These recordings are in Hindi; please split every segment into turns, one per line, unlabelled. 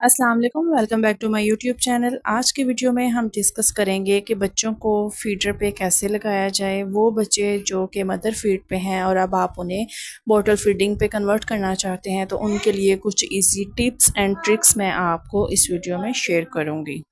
अस्सलाम वालेकुम, welcome back to my YouTube channel. आज की वीडियो में हम डिस्कस करेंगे कि बच्चों को फीडर पे कैसे लगाया जाए। वो बच्चे जो कि मदर फीड पे हैं और अब आप उन्हें बॉटल फीडिंग पे कन्वर्ट करना चाहते हैं, तो उनके लिए कुछ इजी टिप्स एंड ट्रिक्स मैं आपको इस वीडियो में शेयर करूँगी।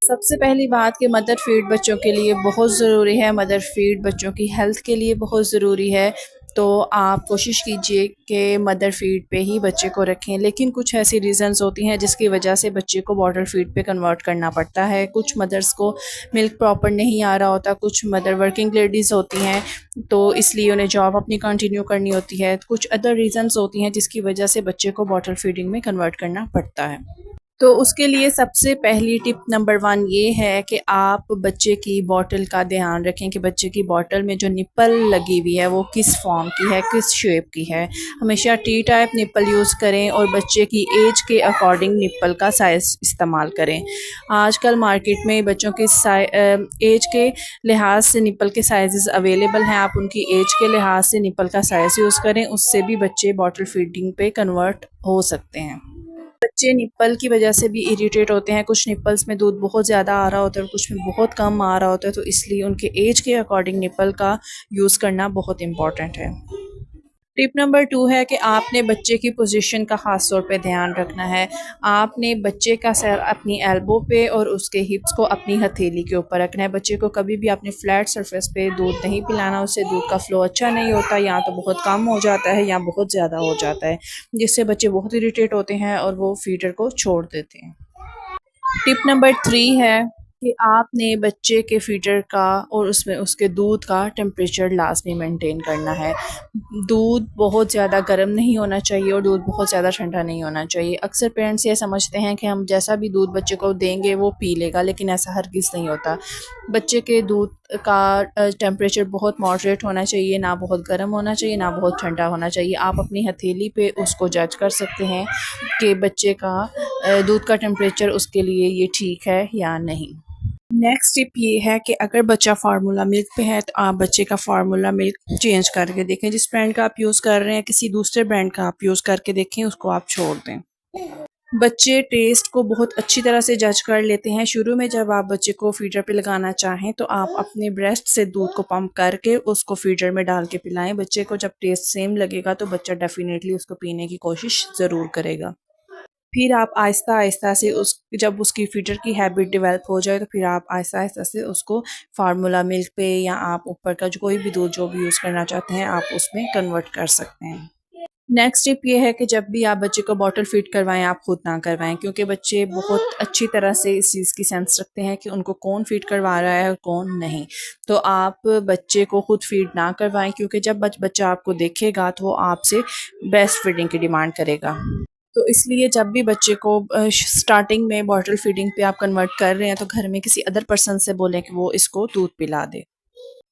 सबसे पहली बात कि मदर फीड बच्चों के लिए बहुत ज़रूरी है। मदर फीड बच्चों की हेल्थ के लिए बहुत ज़रूरी है। तो आप कोशिश कीजिए कि मदर फीड पे ही बच्चे को रखें, लेकिन कुछ ऐसी रीज़न्स होती हैं जिसकी वजह से बच्चे को बॉटल फीड पे कन्वर्ट करना पड़ता है। कुछ मदर्स को मिल्क प्रॉपर नहीं आ रहा होता, कुछ मदर वर्किंग लेडीज़ होती हैं, तो इसलिए उन्हें जॉब अपनी कंटिन्यू करनी होती है। कुछ अदर रीज़न्स होती हैं जिसकी वजह से बच्चे को बॉटल फीडिंग में कन्वर्ट करना पड़ता है। तो उसके लिए सबसे पहली टिप नंबर 1 ये है कि आप बच्चे की बॉटल का ध्यान रखें कि बच्चे की बॉटल में जो निप्पल लगी हुई है वो किस फॉर्म की है, किस शेप की है। हमेशा टी टाइप निप्पल यूज़ करें और बच्चे की एज के अकॉर्डिंग निप्पल का साइज़ इस्तेमाल करें। आजकल मार्केट में बच्चों के एज के लिहाज से निप्पल के साइज़ अवेलेबल हैं। आप उनकी एज के लिहाज से निप्पल का साइज़ यूज़ करें, उससे भी बच्चे बॉटल फीडिंग पे कन्वर्ट हो सकते हैं। बच्चे निप्पल की वजह से भी इरिटेट होते हैं। कुछ निप्पल्स में दूध बहुत ज़्यादा आ रहा होता है और कुछ में बहुत कम आ रहा होता है, तो इसलिए उनके एज के अकॉर्डिंग निप्पल का यूज़ करना बहुत इम्पॉर्टेंट है। टिप नंबर 2 है कि आपने बच्चे की पोजीशन का ख़ास तौर पे ध्यान रखना है। आपने बच्चे का सर अपनी एल्बो पे और उसके हिप्स को अपनी हथेली के ऊपर रखना है। बच्चे को कभी भी आपने फ्लैट सरफेस पे दूध नहीं पिलाना, उससे दूध का फ़्लो अच्छा नहीं होता, या तो बहुत कम हो जाता है या बहुत ज़्यादा हो जाता है, जिससे बच्चे बहुत इरिटेट होते हैं और वो फीडर को छोड़ देते हैं। टिप नंबर 3 है कि आपने बच्चे के फीडर का और उसमें उसके दूध का टेम्परेचर लाज़मी मेंटेन करना है। दूध बहुत ज़्यादा गर्म नहीं होना चाहिए और दूध बहुत ज़्यादा ठंडा नहीं होना चाहिए। अक्सर पेरेंट्स ये समझते हैं कि हम जैसा भी दूध बच्चे को देंगे वो पी लेगा, लेकिन ऐसा हरगिज़ नहीं होता। बच्चे के दूध का टेम्परेचर बहुत मॉडरेट होना चाहिए, ना बहुत गर्म होना चाहिए, ना बहुत ठंडा होना चाहिए। आप अपनी हथेली पे उसको जज कर सकते हैं कि बच्चे का दूध का टेम्परेचर उसके लिए ये ठीक है या नहीं। नेक्स्ट टिप ये है कि अगर बच्चा फार्मूला मिल्क पे है तो आप बच्चे का फार्मूला मिल्क चेंज करके देखें। जिस ब्रांड का आप यूज़ कर रहे हैं किसी दूसरे ब्रांड का आप यूज़ करके देखें, उसको आप छोड़ दें। बच्चे टेस्ट को बहुत अच्छी तरह से जज कर लेते हैं। शुरू में जब आप बच्चे को फीडर पे लगाना चाहें तो आप अपने ब्रेस्ट से दूध को पंप करके उसको फीडर में डाल के पिलाएं। बच्चे को जब टेस्ट सेम लगेगा तो बच्चा डेफिनेटली उसको पीने की कोशिश ज़रूर करेगा। फिर आप आहिस्ता-आहिस्ता से उस जब उसकी फ़ीडर की हैबिट डेवलप हो जाए तो फिर आप आहिस्ता-आहिस्ता से उसको फ़ॉर्मूला मिल्क पे या आप ऊपर का जो कोई भी दूध जो भी यूज़ करना चाहते हैं आप उसमें कन्वर्ट कर सकते हैं। नेक्स्ट टिप ये है कि जब भी आप बच्चे को बॉटल फीड करवाएँ, आप खुद ना करवाएँ, क्योंकि बच्चे बहुत अच्छी तरह से इस चीज़ की सेंस रखते हैं कि उनको कौन फीड करवा रहा है और कौन नहीं। तो आप बच्चे को खुद फीड ना करवाएँ, क्योंकि जब बच्चा आपको देखेगा तो वो आपसे ब्रेस्ट फीडिंग की डिमांड करेगा। तो इसलिए जब भी बच्चे को स्टार्टिंग में बॉटल फीडिंग पे आप कन्वर्ट कर रहे हैं तो घर में किसी अदर पर्सन से बोलें कि वो इसको दूध पिला दे।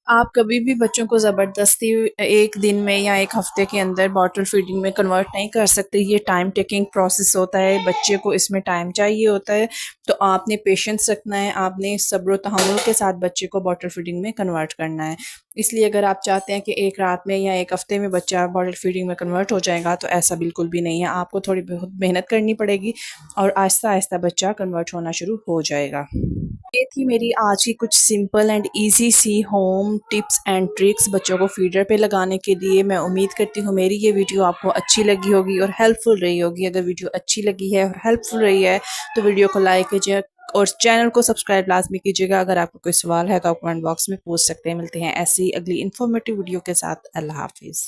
आप कभी भी बच्चों को ज़बरदस्ती 1 दिन में या 1 हफ़्ते के अंदर बॉटल फीडिंग में कन्वर्ट नहीं कर सकते। ये टाइम टेकिंग प्रोसेस होता है, बच्चे को इसमें टाइम चाहिए होता है। तो आपने पेशेंस रखना है, आपने सब्र व तहम्मुल के साथ बच्चे को बॉटल फीडिंग में कन्वर्ट करना है। इसलिए अगर आप चाहते हैं कि एक रात में या 1 हफ़्ते में बच्चा बॉटल फीडिंग में कन्वर्ट हो जाएगा, तो ऐसा बिल्कुल भी नहीं है। आपको थोड़ी बहुत मेहनत करनी पड़ेगी और आहिस्ता-आहिस्ता बच्चा कन्वर्ट होना शुरू हो जाएगा। ये थी मेरी आज की कुछ सिंपल एंड इजी सी होम टिप्स एंड ट्रिक्स बच्चों को फीडर पे लगाने के लिए। मैं उम्मीद करती हूँ मेरी ये वीडियो आपको अच्छी लगी होगी और हेल्पफुल रही होगी। अगर वीडियो अच्छी लगी है और हेल्पफुल रही है तो वीडियो को लाइक कीजिए और चैनल को सब्सक्राइब लाजमी कीजिएगा। अगर आपको कोई सवाल है तो आप कमेंट बॉक्स में पूछ सकते हैं। मिलते हैं ऐसी अगली इन्फॉर्मेटिव वीडियो के साथ। अल्लाह हाफिज़।